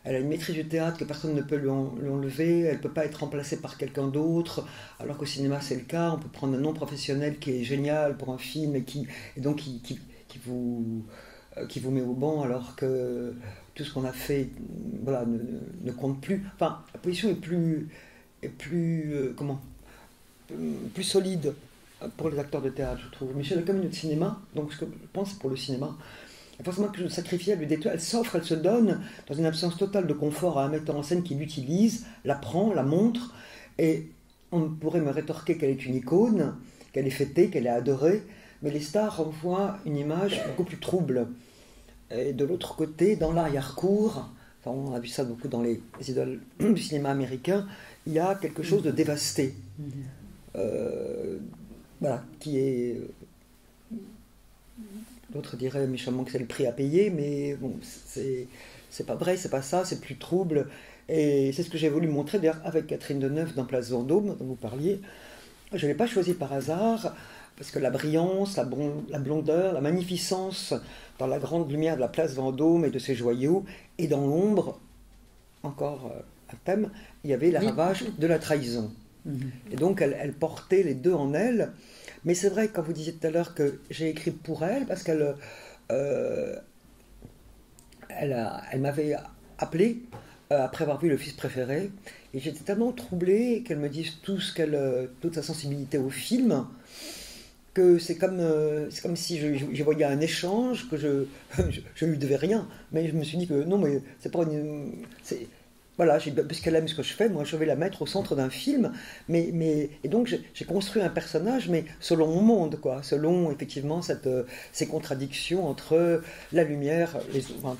elle a une maîtrise du théâtre que personne ne peut lui enlever, elle ne peut pas être remplacée par quelqu'un d'autre, alors qu'au cinéma c'est le cas, on peut prendre un nom professionnel qui est génial pour un film et qui vous met au banc, alors que tout ce qu'on a fait voilà, ne compte plus. Enfin, la position est plus solide pour les acteurs de théâtre, je trouve. Michel est comme une de cinéma, donc ce que je pense pour le cinéma, forcément que je me sacrifie à lui détruire. Elle s'offre, elle se donne dans une absence totale de confort à un metteur en scène qui l'utilise, la prend, la montre, et on pourrait me rétorquer qu'elle est une icône, qu'elle est fêtée, qu'elle est adorée, mais les stars renvoient une image beaucoup plus trouble. Et de l'autre côté, dans l'arrière-cour, enfin, on a vu ça beaucoup dans les idoles du cinéma américain, il y a quelque chose de dévasté, voilà, qui est... L'autre dirait méchamment que c'est le prix à payer, mais bon, c'est pas vrai, c'est pas ça, c'est plus trouble. Et c'est ce que j'ai voulu montrer d'ailleurs avec Catherine Deneuve dans Place Vendôme, dont vous parliez. Je ne l'ai pas choisi par hasard, parce que la brillance, la blondeur, la magnificence dans la grande lumière de la Place Vendôme et de ses joyaux, et dans l'ombre, encore un thème, il y avait les ravages de la trahison. Et donc elle portait les deux en elle. Mais c'est vrai, quand vous disiez tout à l'heure que j'ai écrit pour elle, parce qu'elle elle m'avait appelé après avoir vu Le Fils préféré, et j'étais tellement troublé qu'elle me dise toute sa sensibilité au film, que c'est comme si je voyais un échange, que je lui devais rien, mais je me suis dit que non, mais c'est pas une... Voilà, puisqu'elle aime ce que je fais, moi je vais la mettre au centre d'un film, et donc j'ai construit un personnage, mais selon mon monde, quoi, selon effectivement ces contradictions entre la lumière,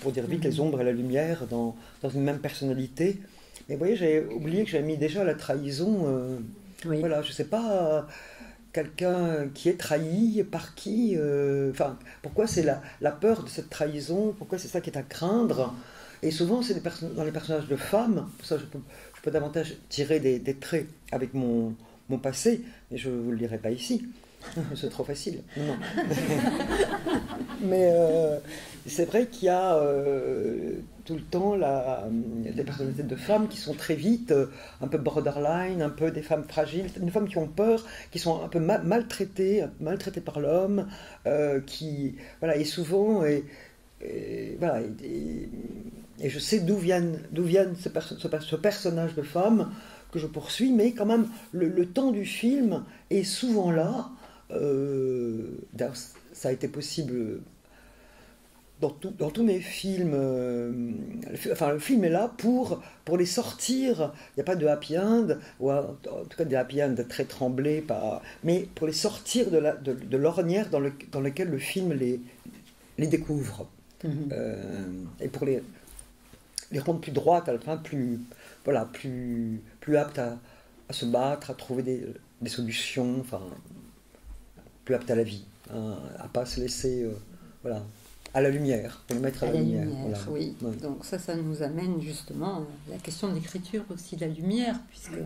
pour dire vite, les ombres et la lumière dans une même personnalité. Mais vous voyez, j'ai oublié que j'avais mis déjà la trahison, voilà, je sais pas, quelqu'un qui est trahi, par qui, pourquoi c'est la peur de cette trahison, pourquoi c'est ça qui est à craindre. Et souvent, c'est dans les personnages de femmes, pour ça je peux davantage tirer des traits avec mon passé, mais je ne vous le dirai pas ici, c'est trop facile. Non. Mais c'est vrai qu'il y a tout le temps des personnalités de femmes qui sont très vite, un peu borderline, un peu des femmes fragiles, des femmes qui ont peur, qui sont un peu maltraitées par l'homme, et souvent... voilà, et je sais d'où viennent ce personnage de femme que je poursuis, mais quand même le temps du film est souvent là. D'ailleurs, ça a été possible dans tous mes films. Le film est là pour les sortir. Il n'y a pas de happy end, ou en tout cas des happy end très tremblés, mais pour les sortir de l'ornière dans lequel le film les découvre. Et pour les rendre plus droites à la fin, plus aptes à se battre, à trouver des solutions, plus aptes à la vie, à pas se laisser à la lumière, pour le mettre à la lumière. Voilà. Oui. Ouais. Donc ça nous amène justement à la question de l'écriture aussi, de la lumière, puisque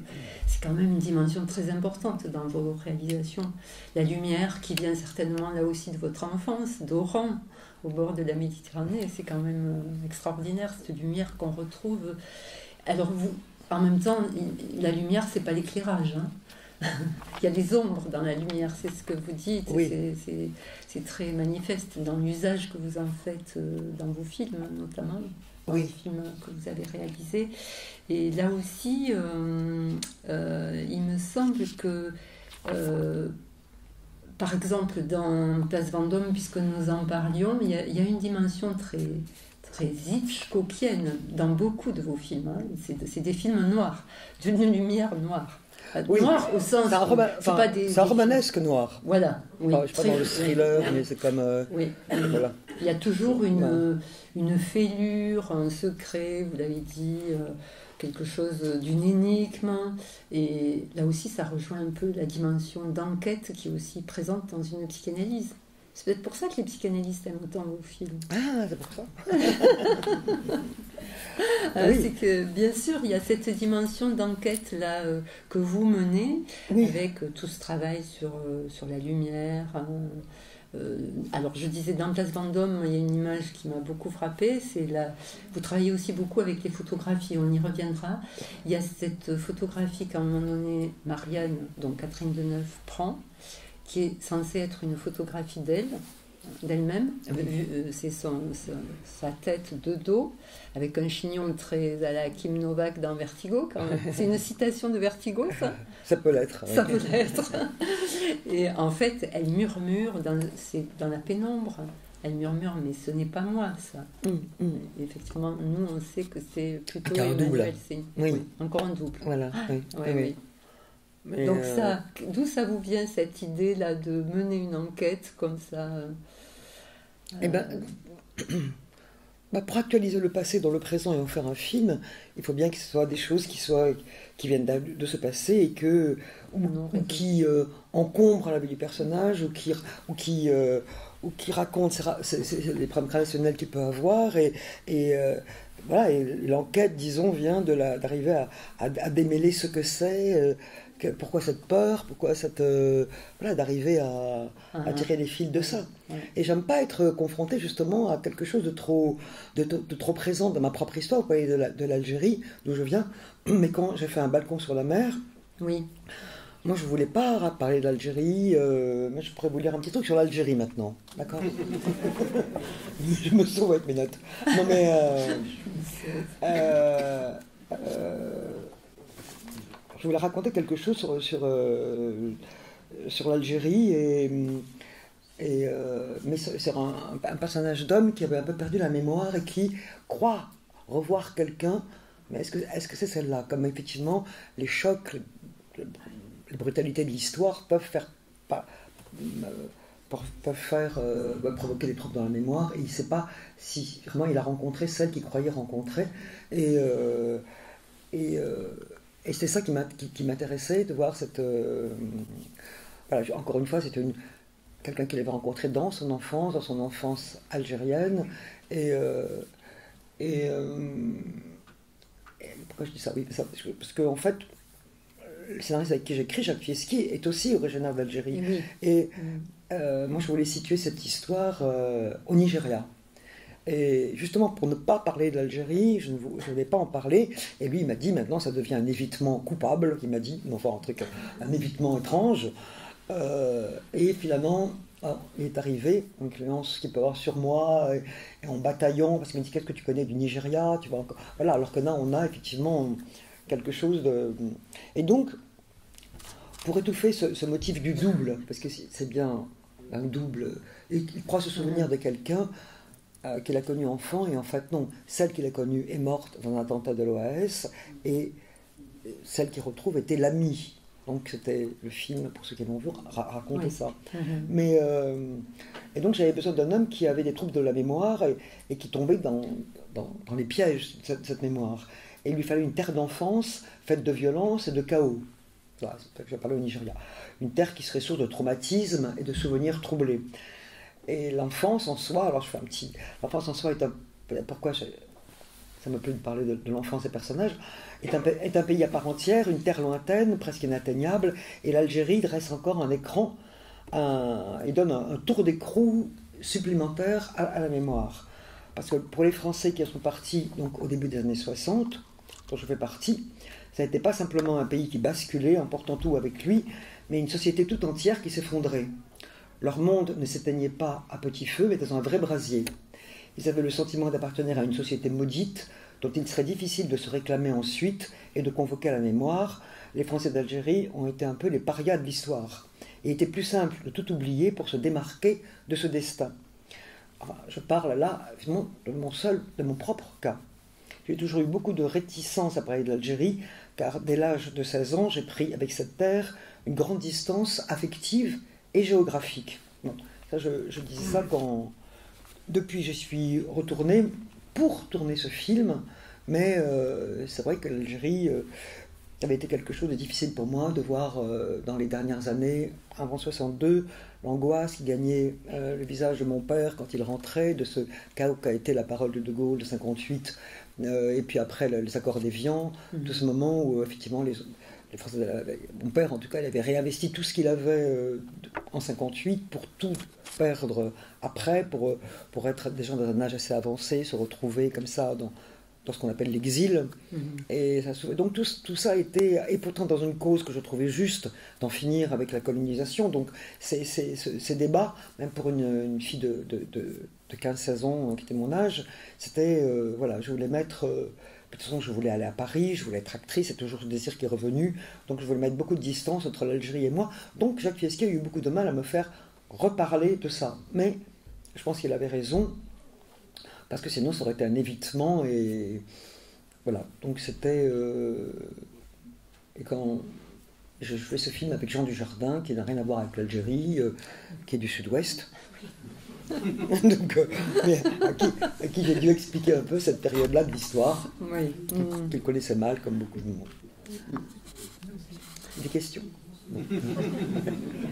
c'est quand même une dimension très importante dans vos réalisations. La lumière qui vient certainement là aussi de votre enfance, d'Oran, au bord de la Méditerranée, c'est quand même extraordinaire, cette lumière qu'on retrouve. Alors vous, en même temps, la lumière, c'est pas l'éclairage, hein. Il y a des ombres dans la lumière, c'est ce que vous dites, oui. C'est très manifeste dans l'usage que vous en faites dans vos films, notamment dans les films que vous avez réalisés. Et là aussi, il me semble que, par exemple, dans Place Vendôme, puisque nous en parlions, il y a une dimension très Hitchcockienne dans beaucoup de vos films. Hein. C'est des films noirs, d'une lumière noire. Oui. Noir au sens c'est un romanesque noir. Voilà. Oui, je ne sais pas dans le thriller, mais c'est comme... Voilà. Il y a toujours une fêlure, un secret, vous l'avez dit, quelque chose d'une énigme. Et là aussi, ça rejoint un peu la dimension d'enquête qui est aussi présente dans une psychanalyse. C'est peut-être pour ça que les psychanalystes aiment autant vos films. Ah, c'est pour ça. Oui. C'est que, bien sûr, il y a cette dimension d'enquête là que vous menez, avec tout ce travail sur la lumière. Alors, je disais, dans Place Vendôme, il y a une image qui m'a beaucoup frappée. Vous travaillez aussi beaucoup avec les photographies, on y reviendra. Il y a cette photographie qu'à un moment donné, Marianne, donc Catherine Deneuve, prend, qui est censée être une photographie d'elle, d'elle-même. C'est sa tête de dos, avec un chignon très à la Kim Novak dans Vertigo. C'est une citation de Vertigo, ça? Ça peut l'être. Ça peut l'être. Et en fait, elle murmure dans la pénombre. Elle murmure, mais ce n'est pas moi, ça. Effectivement, nous, on sait que c'est plutôt Emmanuel. Oui, encore un double. Voilà. Oui. Mais donc d'où ça vous vient cette idée-là de mener une enquête comme ça Eh ben, pour actualiser le passé dans le présent et en faire un film, il faut bien que ce soit des choses qui viennent de se passer et qui encombrent la vie du personnage ou qui racontent les problèmes relationnels qu'il peut avoir et l'enquête, disons, vient d'arriver à démêler ce que c'est. Pourquoi cette peur, pourquoi d'arriver à tirer les fils de ça. Et j'aime pas être confrontée justement à quelque chose de trop présent dans ma propre histoire. Vous voyez, de l'Algérie, d'où je viens, mais quand j'ai fait un balcon sur la mer, moi je voulais pas parler de l'Algérie, mais je pourrais vous lire un petit truc sur l'Algérie maintenant, d'accord? Je me sauve avec mes notes. Non mais... je voulais raconter quelque chose sur l'Algérie, mais c'est un personnage d'homme qui avait un peu perdu la mémoire et qui croit revoir quelqu'un. Mais est-ce que c'est celle-là? Comme effectivement, les chocs, les brutalités de l'histoire peuvent provoquer des troubles dans la mémoire, et il ne sait pas si vraiment il a rencontré celle qu'il croyait rencontrer. Et c'est ça qui m'intéressait, de voir cette... encore une fois, c'était quelqu'un qu'il avait rencontré dans son enfance algérienne. Et pourquoi je dis ça? Oui, parce qu'en fait, le scénariste avec qui j'écris, Jacques Fieschi, est aussi originaire d'Algérie. Oui. Et moi, je voulais situer cette histoire au Nigeria. Et justement, pour ne pas parler de l'Algérie, je ne voulais pas en parler. Et lui, il m'a dit, maintenant, ça devient un évitement coupable. Il m'a dit, enfin, un évitement étrange. Et finalement, il est arrivé, une influence qu'il peut avoir sur moi, et en bataillant, parce qu'il m'a dit, qu'est-ce que tu connais du Nigeria, tu vois, voilà, alors que là, on a effectivement quelque chose de... Et donc, pour étouffer ce motif du double, parce que c'est bien un double, il croit se souvenir de quelqu'un qu'il a connu enfant, et en fait non, celle qu'il a connue est morte dans un attentat de l'OAS, et celle qu'il retrouve était l'amie. Donc c'était le film, pour ceux qui l'ont vu, raconter ça. Mais, et donc j'avais besoin d'un homme qui avait des troubles de la mémoire et qui tombait dans les pièges de cette mémoire. Et il lui fallait une terre d'enfance faite de violence et de chaos. Voilà, c'est ça que je parlais au Nigeria. Une terre qui serait source de traumatisme et de souvenirs troublés. Et l'enfance en soi, alors je fais un petit... L'enfance en soi est un... Pourquoi ça me plaît de parler de l'enfance des personnages, est un pays à part entière, une terre lointaine, presque inatteignable, et l'Algérie dresse encore un écran, il donne un tour d'écrou supplémentaire à la mémoire. Parce que pour les Français qui sont partis donc, au début des années 60, dont je fais partie, ça n'était pas simplement un pays qui basculait, emportant tout avec lui, mais une société tout entière qui s'effondrait. Leur monde ne s'éteignait pas à petit feu, mais dans un vrai brasier. Ils avaient le sentiment d'appartenir à une société maudite, dont il serait difficile de se réclamer ensuite et de convoquer à la mémoire. Les Français d'Algérie ont été un peu les parias de l'histoire. Et il était plus simple de tout oublier pour se démarquer de ce destin. Enfin, je parle là, de mon propre cas. J'ai toujours eu beaucoup de réticence à parler de l'Algérie, car dès l'âge de 16 ans, j'ai pris avec cette terre une grande distance affective et géographique. Bon, ça, je disais ça quand... Depuis, je suis retourné pour tourner ce film, mais c'est vrai que l'Algérie avait été quelque chose de difficile pour moi de voir dans les dernières années, avant 62, l'angoisse qui gagnait le visage de mon père quand il rentrait, de ce chaos qu'a été la parole de Gaulle de 58, et puis après les accords d'Évian, tout ce moment où effectivement les Français, mon père en tout cas, il avait réinvesti tout ce qu'il avait en 58 pour tout perdre après, pour être des gens dans un âge assez avancé, se retrouver comme ça dans ce qu'on appelle l'exil. Et donc tout ça était, et pourtant dans une cause que je trouvais juste, d'en finir avec la colonisation. Donc ces débats, même pour une fille de 15-16 ans qui était mon âge, c'était, voilà, je voulais mettre... de toute façon, je voulais aller à Paris, je voulais être actrice, c'est toujours ce désir qui est revenu. Donc je voulais mettre beaucoup de distance entre l'Algérie et moi. Donc Jacques Fieschi a eu beaucoup de mal à me faire reparler de ça. Mais je pense qu'il avait raison, parce que sinon ça aurait été un évitement. Et voilà, donc c'était... Et quand je fais ce film avec Jean Dujardin, qui n'a rien à voir avec l'Algérie, qui est du sud-ouest, donc, mais à qui j'ai dû expliquer un peu cette période-là de l'histoire, qu'il connaissait mal, comme beaucoup de monde. Des questions?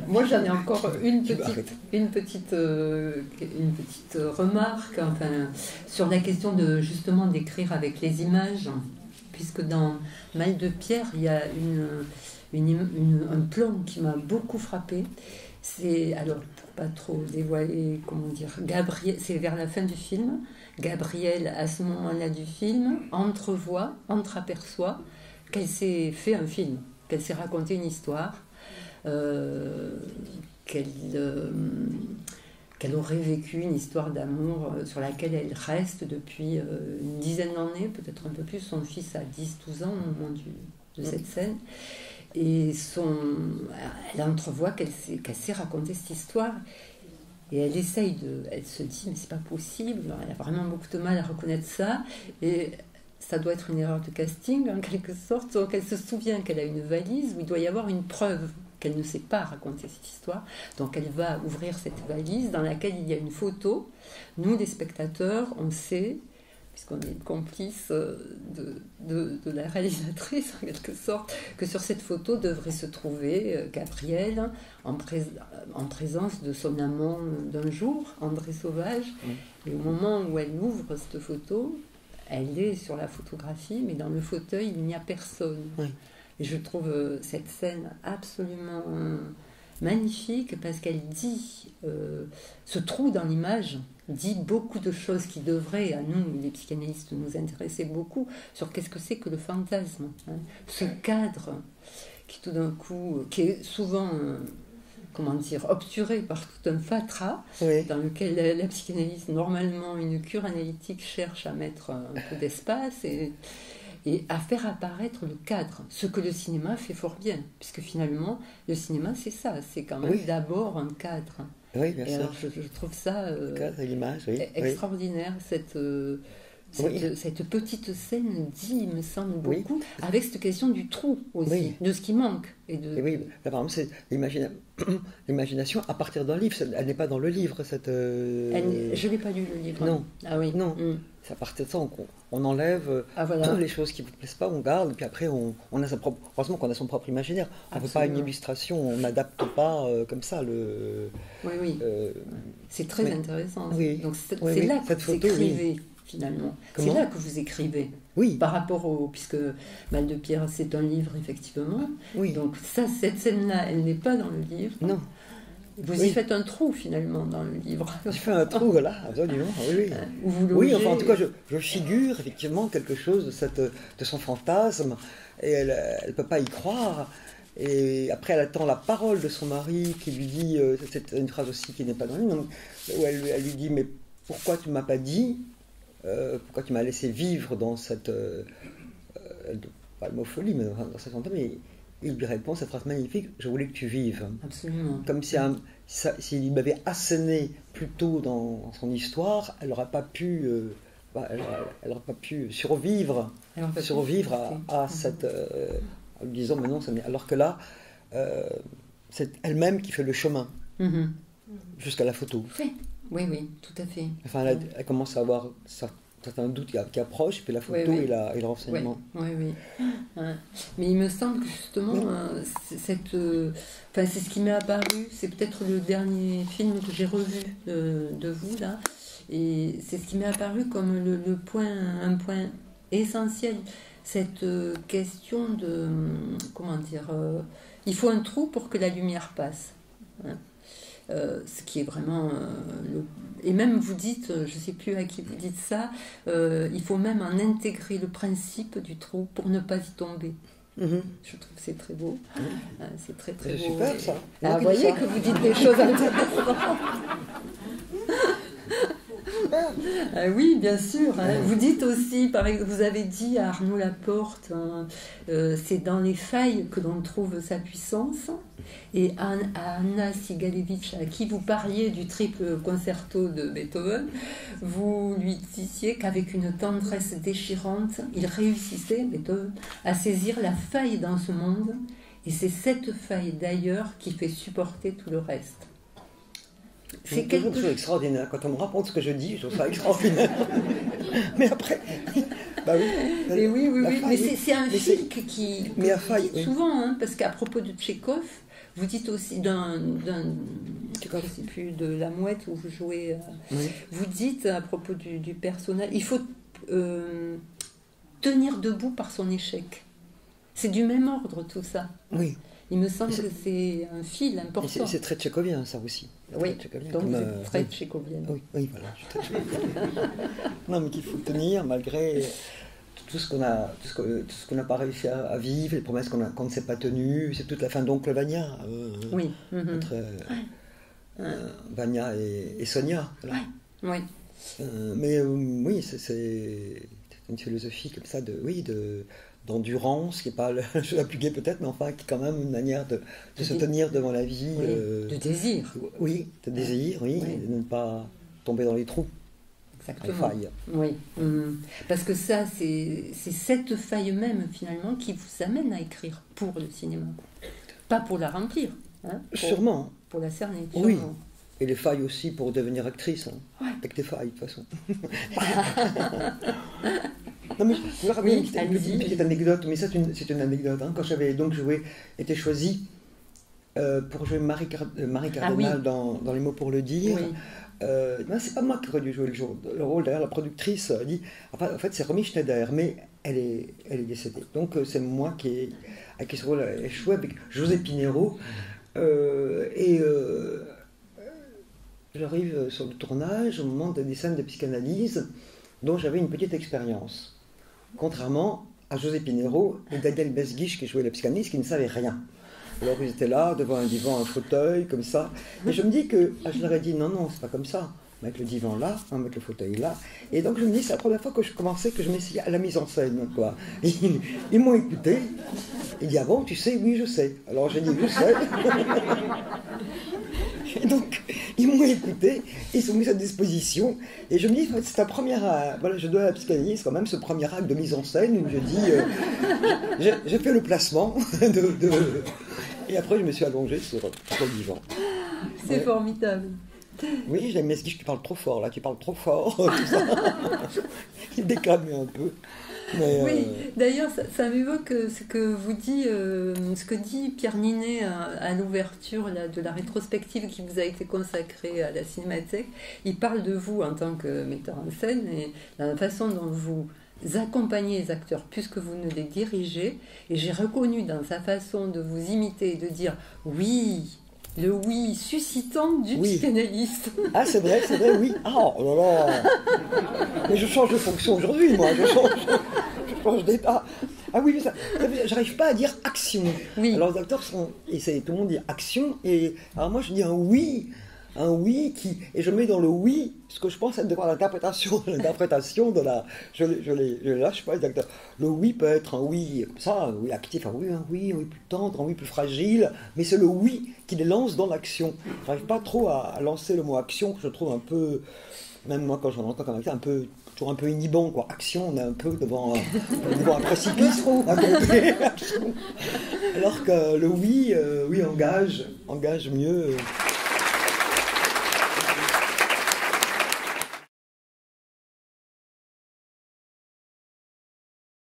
Moi, j'en ai encore une petite remarque, enfin, sur la question de justement d'écrire avec les images, puisque dans Mal de pierre, il y a un plan qui m'a beaucoup frappée. C'est, alors, pour pas trop dévoiler, comment dire, Gabriel, c'est vers la fin du film. Gabrielle, à ce moment-là du film, entreaperçoit qu'elle s'est fait un film, qu'elle s'est raconté une histoire, qu'elle aurait vécu une histoire d'amour sur laquelle elle reste depuis une dizaine d'années, peut-être un peu plus. Son fils a 10-12 ans au moment de cette scène. Et elle entrevoit qu'elle s'est raconté cette histoire. Et elle elle se dit, mais c'est pas possible. Elle a vraiment beaucoup de mal à reconnaître ça. Et ça doit être une erreur de casting, en quelque sorte. Donc elle se souvient qu'elle a une valise où il doit y avoir une preuve qu'elle ne sait pas raconter cette histoire. Donc elle va ouvrir cette valise dans laquelle il y a une photo. Nous, les spectateurs, on sait, puisqu'on est complice de la réalisatrice, en quelque sorte, que sur cette photo devrait se trouver Gabrielle en présence de son amant d'un jour, André Sauvage. Et au moment où elle ouvre cette photo, elle est sur la photographie, mais dans le fauteuil, il n'y a personne. Et je trouve cette scène absolument magnifique, parce qu'elle dit, ce trou dans l'image dit beaucoup de choses qui devraient, à nous, les psychanalystes, nous intéresser beaucoup sur qu'est-ce que c'est que le fantasme. Ce cadre qui, tout d'un coup, qui est souvent... comment dire, obturé par tout un fatras, dans lequel la psychanalyse, normalement, une cure analytique cherche à mettre un peu d'espace et à faire apparaître le cadre, ce que le cinéma fait fort bien, puisque finalement, le cinéma, c'est ça, c'est quand même d'abord un cadre. Oui, bien sûr. Alors, je trouve ça l'image, extraordinaire, cette petite scène dit, il me semble, beaucoup, avec cette question du trou aussi, de ce qui manque. Et oui, là, par exemple, c'est l'imagination à partir d'un livre. Elle n'est pas dans le livre, cette... Je n'ai pas lu le livre. Non. Ah oui. Non. C'est à partir de ça qu'on enlève les choses qui ne vous plaisent pas, on garde, et puis après, on a sa propre... Heureusement qu'on a son propre imaginaire. On ne fait pas une illustration, on n'adapte pas comme ça le... Oui. C'est très intéressant. Oui. Donc c'est là que vous écrivez, finalement. C'est là que vous écrivez. Oui. Par rapport puisque Mal de pierre, c'est un livre, effectivement. Oui. Donc cette scène-là, elle n'est pas dans le livre. Non. Vous y faites un trou, finalement, dans le livre. Je fais un trou, voilà, absolument. Où vous logez... enfin, en tout cas, je figure, effectivement, quelque chose de son fantasme, et elle ne peut pas y croire. Et après, elle attend la parole de son mari qui lui dit, c'est une phrase aussi qui n'est pas dans le livre, où elle lui dit, mais pourquoi tu ne m'as pas dit, pourquoi tu m'as laissé vivre dans cette... pas le mot folie, mais dans cette fantôme, et il lui répond cette phrase magnifique, je voulais que tu vives. Absolument. Comme s'il m'avait asséné plus tôt dans son histoire, elle n'aurait pas pu... elle n'aurait pas pu survivre à cette... en lui disant, mais non, alors que là, c'est elle-même qui fait le chemin jusqu'à la photo. Oui, tout à fait. Enfin, elle commence à avoir certains doutes qui approchent, puis la photo et le renseignement. Oui. Mais il me semble que justement, c'est ce qui m'est apparu, c'est peut-être le dernier film que j'ai revu de vous, là, et c'est ce qui m'est apparu comme un point essentiel. Cette question de, comment dire, il faut un trou pour que la lumière passe. ce qui est vraiment... Et même vous dites, je ne sais plus à qui vous dites ça, il faut même en intégrer le principe du trou pour ne pas y tomber. Je trouve que c'est très beau. C'est très très beau. C'est super ça. Vous voyez que vous dites des choses intéressantes. Oui, bien sûr. Vous dites aussi, par exemple, vous avez dit à Arnaud Laporte, c'est dans les failles que l'on trouve sa puissance. Et à Anna Sigalevitch, à qui vous parliez du triple concerto de Beethoven, vous lui disiez qu'avec une tendresse déchirante, il réussissait, Beethoven, à saisir la faille dans ce monde. Et c'est cette faille d'ailleurs qui fait supporter tout le reste. C'est quelque chose d'extraordinaire. Quand on me raconte ce que je dis, je trouve ça extraordinaire. Mais après, bah oui. Oui. Mais c'est un fil qui mais à faille, dit souvent, parce qu'à propos de Tchekhov, vous dites aussi je ne sais plus, de La Mouette où vous jouez. Vous dites à propos du personnage, il faut tenir debout par son échec. C'est du même ordre tout ça. Oui. Il me semble que c'est un fil important. C'est très tchécovien, ça aussi. Oui, donc c'est très tchécovienne. Oui, voilà, je suis très tchécovienne. Non, mais qu'il faut tenir malgré tout ce qu'on n'a pas réussi à vivre, les promesses qu'on ne s'est pas tenues. C'est toute la fin d'Oncle Vania. Oui. Entre Vania et Sonia. Voilà. Oui. Mais oui, c'est une philosophie comme ça d'endurance, qui n'est pas la chose la plus gaie peut-être, mais enfin qui est quand même une manière de se tenir devant la vie. De désir. Oui, de désir, oui, et de ne pas tomber dans les trous. Exactement. Faille. Oui. Parce que ça, c'est cette faille même, finalement, qui vous amène à écrire pour le cinéma. Pas pour la remplir. Sûrement. Pour la cerner. Oui. Sûrement. Et les failles aussi pour devenir actrice. Avec des failles, de toute façon. Non, mais je vous raconter une petite anecdote, mais ça c'est une anecdote. Quand j'avais donc été choisie pour jouer Marie Cardinal dans Les mots pour le dire, c'est pas moi qui aurais dû jouer le rôle. D'ailleurs, la productrice a dit, en fait c'est Romy Schneider, mais elle est décédée. Donc c'est moi à qui ce rôle a échoué avec José Pinheiro. J'arrive sur le tournage au moment des scènes de psychanalyse dont j'avais une petite expérience. Contrairement à José Pinheiro et Daniel Besguiche qui jouait la psychanalyse, qui ne savaient rien. Alors ils étaient là, devant un divan, un fauteuil, comme ça. Et je me dis que, je leur ai dit, non, c'est pas comme ça. On va mettre le divan là, on va mettre le fauteuil là. Et donc je me dis, c'est la première fois que je m'essayais à la mise en scène, quoi. Ils m'ont écouté. Ils disent, ah bon, tu sais? Oui, je sais. Alors j'ai dit, je sais. Et donc, ils m'ont écouté, ils sont mis à disposition, et je me dis, c'est un premier acte, voilà, je dois à la psychanalyse quand même ce premier acte de mise en scène où je dis, j'ai fait le placement, et après je me suis allongé sur le divan. C'est formidable. Oui, j'aime bien ce tu parles trop fort, là, tu parles trop fort, tout ça. Il déclamait un peu. Mais, oui, d'ailleurs, ça m'évoque ce que dit Pierre Ninet à l'ouverture de la rétrospective qui vous a été consacrée à la Cinémathèque. Il parle de vous en tant que metteur en scène et la façon dont vous accompagnez les acteurs puisque vous ne les dirigez. Et j'ai reconnu dans sa façon de vous imiter et de dire oui. Le oui suscitant du psychanalyste. Ah, c'est vrai, oui. Ah, oh là là. Mais je change de fonction aujourd'hui, moi. Je change d'état. Ah oui, j'arrive pas à dire action. Oui. Alors les acteurs tout le monde dit action, et alors moi je dis un oui et je mets dans le oui ce que je pense être devoir l'interprétation de la, je lâche pas les acteurs. Le oui peut être un oui comme ça, un oui actif, un oui plus tendre, un oui plus fragile, mais c'est le oui qui les lance dans l'action. J'arrive pas trop à lancer le mot action, que je trouve un peu, même moi quand j'en entends comme acteur, toujours un peu inhibant, quoi. Action, on est un peu devant un précipice, alors que le oui engage mieux.